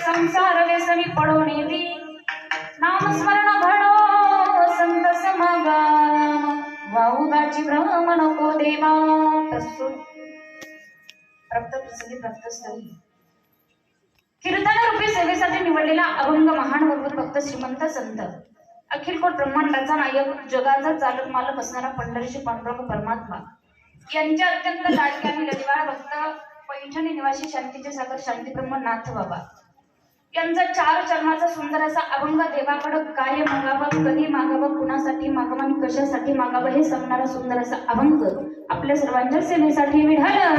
संसार व्यसनी पडून येती नामस्मरण घडो संत समागम वाहुगाची भ्रम नको देवा प्रस्तुत प्रसंगी प्रस्तस्थळी कीर्तन रूपी सेवेसाठी निवडलेला अभंग महान वरद भक्त श्रीमंत संत अखिल कोट ब्रह्मांडाचा नायक जगाचा चालक मालक असणारा पंढरीची पांडुरंग परमात्मा यांच्या अत्यंत लाडके आणि ललिवाळ भक्त पैठणी निवासी शांतीचे सागर शांतीब्रह्म नाथ बाबा यांचा 4 चरणाचा सुंदर असा अभंग देवाकडे काय मागावं कधी मागावं कुणासाठी मागावं आणि कशासाठी मागावं हे सांगणारा सुंदर असा अभंग आपल्या सर्वांच्या सेवेसाठी विढाल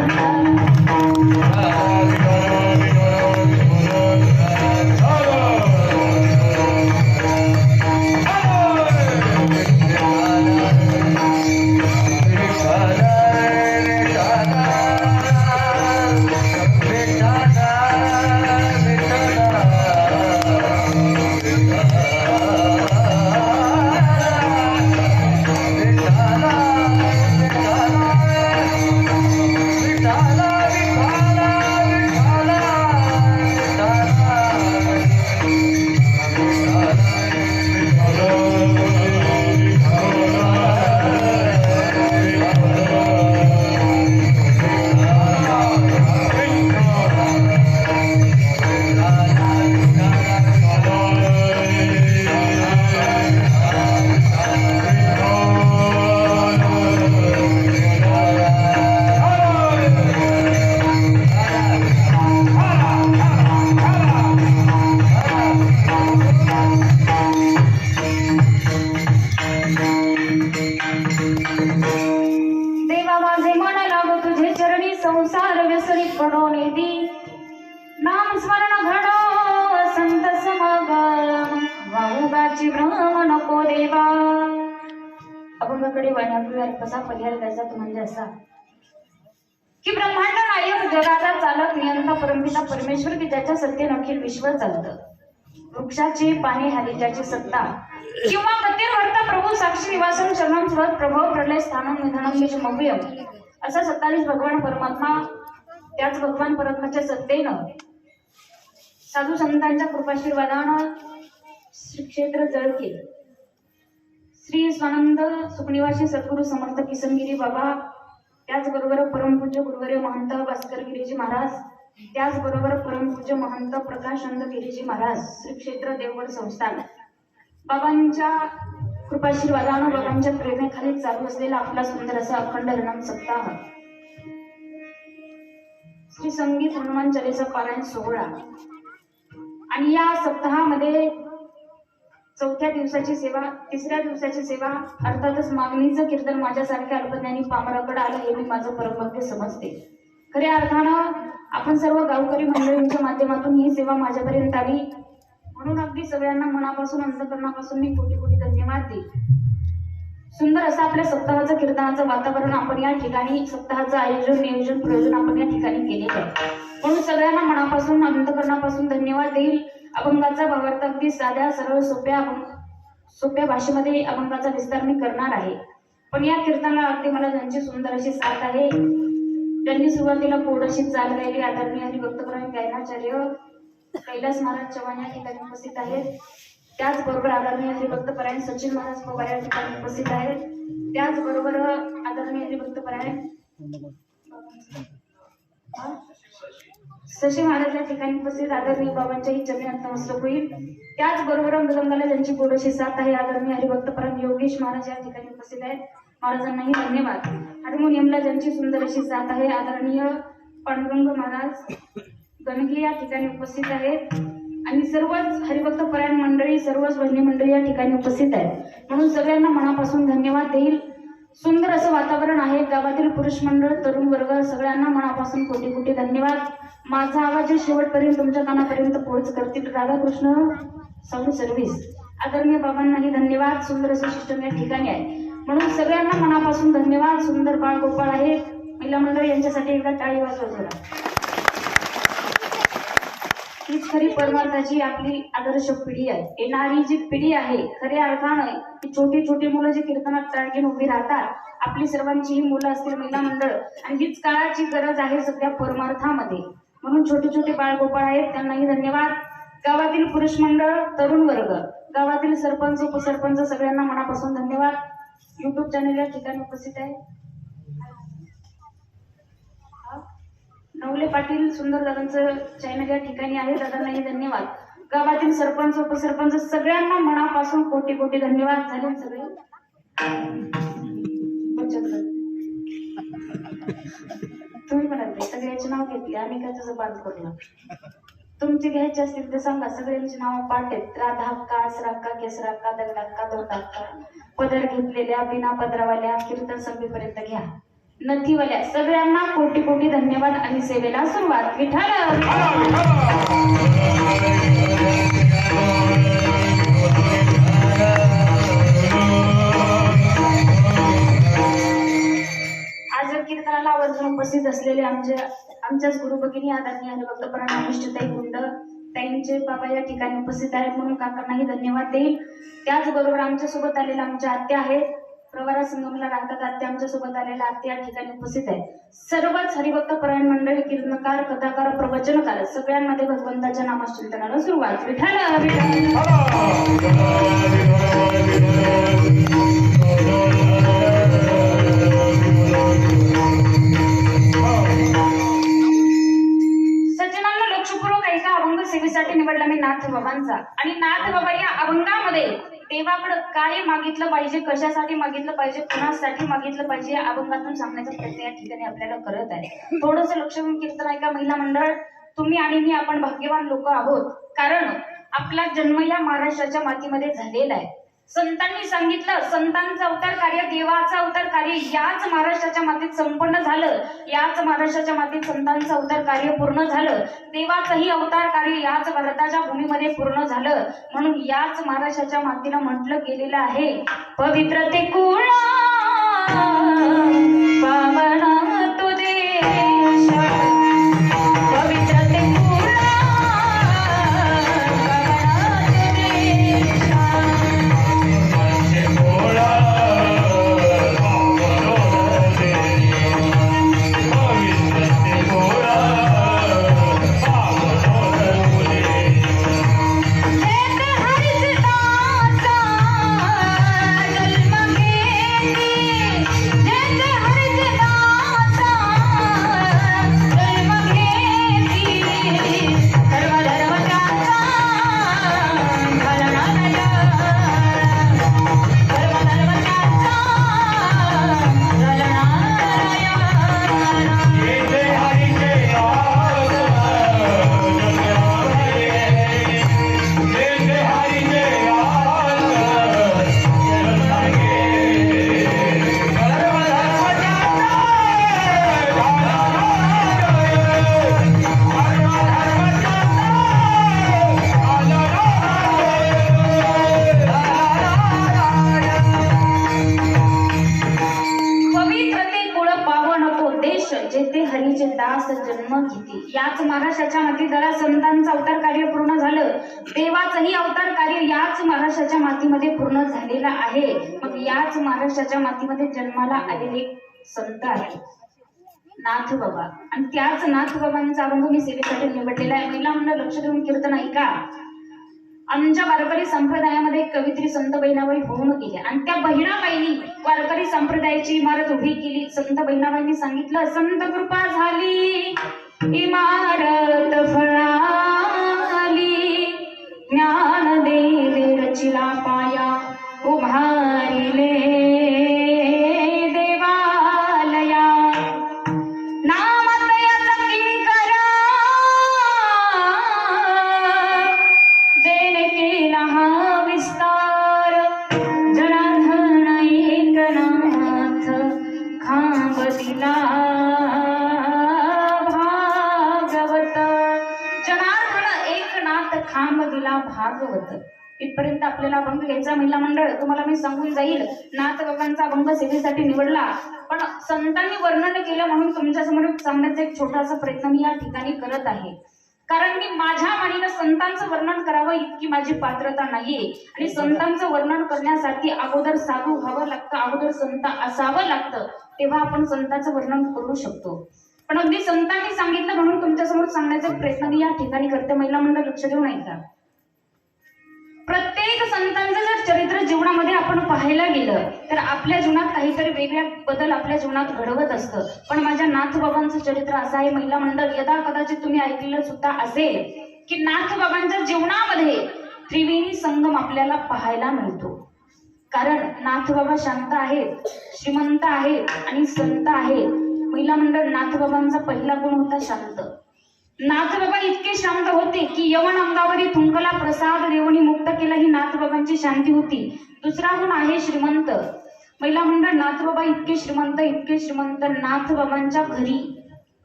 संसार व्यसनी पडून येती नाम स्मरण घडो संत समागम वाहुगाची भ्रम नको देवा अभंगाकडे वळण्यापूर्वी कसा पर्याय द्यायचा तो म्हणजे असा की ब्रह्मांड नायक जगाचा चालक नियंता परमपिता परमेश्वर की ज्याच्या सत्तेने अखिल विश्व चालतं वृक्षाची पाने हाली ज्याची सत्ता किंवा गतीर वर्ता प्रभू साक्षी निवासन शरणम स्वत प्रभव प्रलय स्थानम निधनम निजमव्यम असा 47 भगवान परमात्मा त्याच भगवान परमात्म्याच्या सत्तेनं साधू संतांच्या कृपाशीर्वादानं श्री क्षेत्र जळके श्री स्वानंद सुखनिवासी सद्गुरु समर्थ किसनगिरी बाबा त्याचबरोबर परमपूज्य गुरुवर्य महंत भास्कर गिरीजी महाराज त्याचबरोबर परमपूज्य महंत प्रकाशनंद गिरीजी महाराज श्री क्षेत्र देवगड संस्थान बाबांच्या कृपाशीर्वादानं बाबांच्या प्रेरणेखाली चालू असलेला आपला सुंदर असा अखंड हरिनाम सप्ताह श्री संगीत हनुमान चालीसा पारायण सोहळा आणि या सप्ताहामध्ये 4थ्या दिवसाची सेवा 3ऱ्या दिवसाची सेवा अर्थातच मागणीचं कीर्तन माझ्यासारख्या अल्पज्ञानी पामराकडे आलं हे मी माझं परमभक्ती समजते खऱ्या अर्थानं आपण सर्व गावकरी मंडळींच्या माध्यमातून ही सेवा माझ्यापर्यंत आली म्हणून अगदी सगळ्यांना मनापासून अंतःकरणापासून मी कोटी कोटी धन्यवाद देते सुंदर असं आपल्या सप्ताहाचं कीर्तनाचं वातावरण आपण या ठिकाणी सप्ताहाचं आयोजन नियोजन प्रयोजन आपण या ठिकाणी केलेलं आहे म्हणून सगळ्यांना मनापासून अंतःकरणापासून धन्यवाद देईल अभंगाचा भावार्थ अगदी साध्या सरळ सोप्या भाषेमध्ये अभंगाचा विस्तार मी करणार आहे पण या कीर्तनाला अगदी मला त्यांची सुंदर अशी साथ आहे त्यांनी सुरुवातीला पोडशी चाल गायली आदरणीय हरिभक्तपरायण गायनाचार्य कैलास महाराज चव्हाण या ठिकाणी उपस्थित आहेत त्याचबरोबर आदरणीय हरिभक्तपरायण सचिन महाराज पवार या ठिकाणी उपस्थित आहेत त्याचबरोबर आदरणीय हरिभक्तपरायण शशी महाराज या ठिकाणी उपस्थित आदरणीय बाबांच्याही चरणी नतमस्तक होईल त्याचबरोबर मृदंगाला ज्यांची गोडशी साथ आहे आदरणीय हरिभक्तपरायण योगेश महाराज या ठिकाणी उपस्थित आहेत महाराजांनाही धन्यवाद हार्मोनियमला ज्यांची सुंदर अशी साथ आहे आदरणीय पांडुरंग महाराज गणगी या ठिकाणी उपस्थित आहेत आणि सर्वच हरिभक्तपरायण मंडळी सर्वच भजनी मंडळी या ठिकाणी उपस्थित आहेत म्हणून सगळ्यांना मनापासून धन्यवाद देईल सुंदर असं वातावरण आहे गावातील पुरुष मंडळ तरुण वर्ग सगळ्यांना मनापासून कोटी कोटी धन्यवाद माझा आवाज शेवटपर्यंत तुमच्या कानापर्यंत पोहोच करतील राधाकृष्ण साऊंड सर्व्हिस आदरणीय बाबांनाही धन्यवाद सुंदर असं सिस्टम या ठिकाणी आहे म्हणून सगळ्यांना मनापासून धन्यवाद सुंदर बाळ गोपाळ आहे महिला मंडळ यांच्यासाठी एकदा टाळी वाजवा जोरा हीच खरी परमार्थाची आपली आदर्श पिढी आहे येणारी जी पिढी आहे खऱ्या अर्थानं ती छोटी छोटी मुलं जी कीर्तनात ताळगीन उभी राहतात आपली सर्वांची ही मुलं असतील महिला मंडळ आणि हीच काळाची गरज आहे सध्या परमार्थामध्ये म्हणून छोटे छोटे बाळगोपाळ आहेत त्यांनाही धन्यवाद गावातील पुरुष मंडळ, तरुण वर्ग, गावातील सरपंच, उपसरपंच सगळ्यांना मनापासून धन्यवाद. युट्यूब चॅनल या ठिकाणी उपस्थित आहे. नवले पाटील सुंदर दादांचं चॅनल या ठिकाणी आहे. दादांनाही धन्यवाद. गावातील सरपंच, उपसरपंच सगळ्यांना मनापासून कोटी कोटी धन्यवाद. झाले सगळे तुम्ही म्हणाले सगळ्यांचे नाव घेतले, आम्ही काय तुझं बांध करू. तुमचे घ्यायचे असतील तर सांगा. सगळ्यांची नाव पाठ आहेत. राधा अक्का, असराक्का, केसराक्का, दंडाक्का, दोंडाक्का, पदर घेतलेल्या, बिना पदरावाल्या, कीर्तन संपीपर्यंत घ्या. नथीवाल्या सगळ्यांना कोटी कोटी धन्यवाद आणि सेवेला सुरुवात. विठ्ठल आज कीर्तनाला आवर्जून उपस्थित असलेले आमच्याच गुरु भगिनी आदरणीय हरिभक्त परायण अनुष्ठिताई गुंड ताईंचे बाबा या ठिकाणी उपस्थित आहेत म्हणून काकांनाही धन्यवाद देईल. त्याचबरोबर आमच्या सोबत आलेल्या आमच्या आत्या आहेत. प्रवरा संगमला राहतात आत्या. आमच्या सोबत आलेल्या आत्या या ठिकाणी उपस्थित आहेत. सर्वच हरिभक्त परायण मंडळी, कीर्तनकार, कथाकार, प्रवचनकार सगळ्यांमध्ये भगवंताच्या नामचिंतनाला सुरुवात. विठ्ठल सज्जनांना लक्षपूर्वक ऐका. अभंग सेवेसाठी निवडला मी नाथ बाबांचा. आणि नाथ बाबा या अभंगामध्ये देवाकडे काय मागितलं पाहिजे, कशासाठी मागितलं पाहिजे, कुणासाठी मागितलं पाहिजे या अभंगातून सांगण्याचा प्रयत्न या ठिकाणी आपल्याला करत आहे. थोडस लक्ष देऊन कीर्तन ऐका. महिला मंडळ, तुम्ही आणि मी आपण भाग्यवान लोक आहोत, कारण आपला जन्म या महाराष्ट्राच्या मातीमध्ये झालेला आहे. संतांनी सांगितलं संतांचं अवतार कार्य, देवाचं अवतार कार्य याच महाराष्ट्राच्या मातीत संपन्न झालं. याच महाराष्ट्राच्या मातीत संतांचं अवतार कार्य पूर्ण झालं. देवाचंही अवतार कार्य याच भारताच्या भूमीमध्ये पूर्ण झालं. म्हणून याच महाराष्ट्राच्या मातीला म्हटलं गेलेलं आहे, पवित्र ते कुळा पावना तो देश, पवित्र ते कुळा जन्म घेते. याच महाराष्ट्राच्या मातीला संतांचं अवतार कार्य पूर्ण झालं. देवाचंही अवतार कार्य याच महाराष्ट्राच्या मातीमध्ये पूर्ण झालेलं आहे. मग याच महाराष्ट्राच्या मातीमध्ये जन्माला आलेले संत आहेत नाथ बाबा. आणि त्याच नाथ बाबांचा अभंग मी सेवेसाठी निवडलेला आहे. महिला मंडळ लक्ष देऊन कीर्तन ऐका. आमच्या वारकरी संप्रदायामध्ये कवित्री संत बहिणाबाई होऊन गेल्या आणि त्या बहिणाबाईंनी वारकरी संप्रदायाची इमारत उभी केली. संत बहिणाबाईंनी सांगितलं, संत कृपा झाली इमारत फळाली, ज्ञान देवे रचिला पाया उभारिले देवालया, नामतयाचा किंकरा जेने केला हा विस्तार, जनार्दन एकनाथ खांब दिला भागवत, जनार्दन एकनाथ खांब दिला भागवत. इथपर्यंत आपल्याला अभंग घ्यायचा. महिला मंडळ तुम्हाला मी सांगून जाईल. नाथ बाबांचा अभंग सेवेसाठी निवडला, पण संतांनी वर्णन केलं म्हणून तुमच्यासमोर सांगण्याचा एक छोटासा प्रयत्न मी या ठिकाणी करत आहे. कारण मी माझ्या मानेनं संतांचं वर्णन करावं इतकी माझी पात्रता नाहीये. आणि संतांचं वर्णन करण्यासाठी अगोदर साधू व्हावं लागतं, अगोदर संत असावं लागतं, तेव्हा आपण संतांचं वर्णन करू शकतो. पण अगदी संतांनी सांगितलं म्हणून तुमच्यासमोर सांगण्याचा प्रयत्न मी या ठिकाणी करते. महिला मंडळ लक्ष देऊन ऐका. प्रत्येक संतांचं जर चरित्र जीवनामध्ये आपण पाहायला गेलं तर आपल्या जीवनात काहीतरी वेगळ्या बदल आपल्या जीवनात घडवत असतं. पण माझ्या नाथबाबांचं चरित्र असं आहे, महिला मंडळ, यदा कदाचित तुम्ही ऐकलेलं सुद्धा असेल की नाथबाबांच्या जीवनामध्ये त्रिवेणी संगम आपल्याला पाहायला मिळतो. कारण नाथबाबा शांत आहेत, श्रीमंत आहेत आणि संत आहेत. महिला मंडळ, नाथबाबांचा पहिला गुण होता शांत. नाथबाबा इतके शांत होते की यवन अंगावरी थुंकला प्रसाद देवणी मुक्त केला, ही नाथबाबांची शांती होती. दुसरा गुण आहे श्रीमंत. महिला मंडळ, नाथबाबा इतके श्रीमंत, नाथबाबांच्या घरी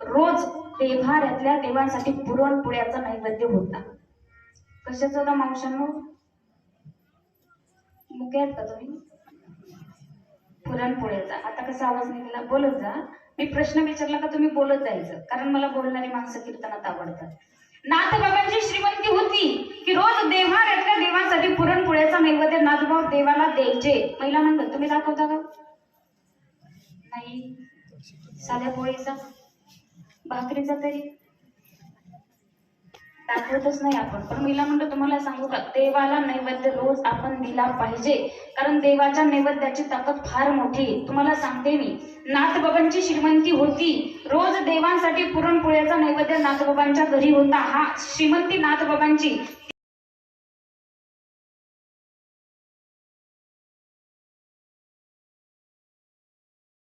रोज देव्हाऱ्यातल्या देवांसाठी पुरणपोळ्याचा नैवेद्य होता. कशाचा होता मावशांनो? मुके आहेत का तुम्ही? पुरणपोळ्याचा. आता कसा आवाज निघाला? बोलत जा. मी प्रश्न विचारला का तुम्ही बोलत जायचं, कारण मला बोलणारी माणसं कीर्तनात आवडतात. नाथबाबांची श्रीमंती होती की रोज देव्हाऱ्यातल्या देवांसाठी पुरणपोळ्याचा नैवेद्य नाथबाबा देवाला द्यायचे. महिला मंडळ, तुम्ही दाखवता का? नाही. साध्या पोळीचा, भाकरीचा तरी दाखवतच नाही आपण. पण महिला मंडळ, तुम्हाला सांगू का, देवाला नैवेद्य रोज आपण दिला पाहिजे, कारण देवाच्या नैवेद्याची ताकद फार मोठी. तुम्हाला सांगते मी, नाथबाबांची श्रीमंती होती, रोज देवांसाठी पुरणपोळ्याचा नैवेद्य नाथबाबांच्या घरी होता. हा श्रीमंती नाथबाबांची